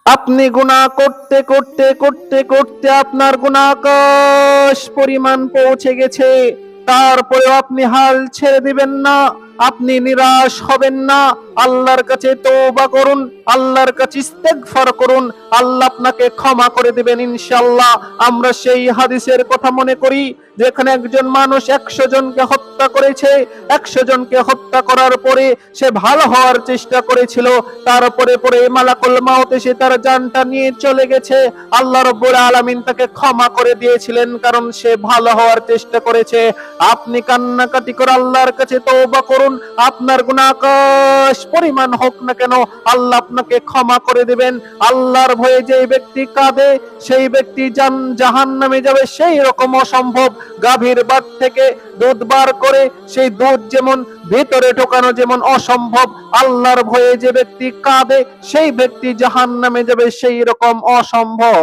আপনি গুনাহ করতে করতে করতে করতে আপনার গুনাহ আকাশ পরিমাণ পৌঁছে গেছে, তারপরেও আপনি হাল ছেড়ে দিবেন না, আপনি নিরাশ হবেন না। আল্লাহর কাছে তওবা করুন, আল্লাহর কাছে ইস্তেগফার করুন, আল্লাহ আপনাকে ক্ষমা করে দিবেন ইনশাআল্লাহ। আমরা সেই হাদিসের কথা মনে করি যেখানে একজন মানুষ 100 জনকে হত্যা করেছে, 100 জনকে হত্যা করার পরে সে ভালো হওয়ার চেষ্টা করেছিল, তারপরে পরে মালাকুল মাউত এসে তার জানটা নিয়ে চলে গেছে। আল্লাহ রাব্বুল আলামিন তাকে ক্ষমা করে দিয়েছিলেন, কারণ সে ভালো হওয়ার চেষ্টা করেছে। আপনি কান্নাকাটি করে আল্লাহর কাছে তওবা করুন, আপনার গুনাহ আকাশ পরিমাণ হোক না কেন আল্লাহ আপনাকে ক্ষমা করে দিবেন। আল্লাহর ভয়ে যে ব্যক্তি কাঁদে সেই ব্যক্তি জাহান্নামে যাবে, সেই রকম অসম্ভব। গাভীর বাট থেকে দুধ বার করে সেই দুধ যেমন ভিতরে ঢোকানো যেমন অসম্ভব, আল্লাহর ভয়ে যে ব্যক্তি কাঁদে সেই ব্যক্তি জাহান্নামে যাবে, সেই রকম অসম্ভব।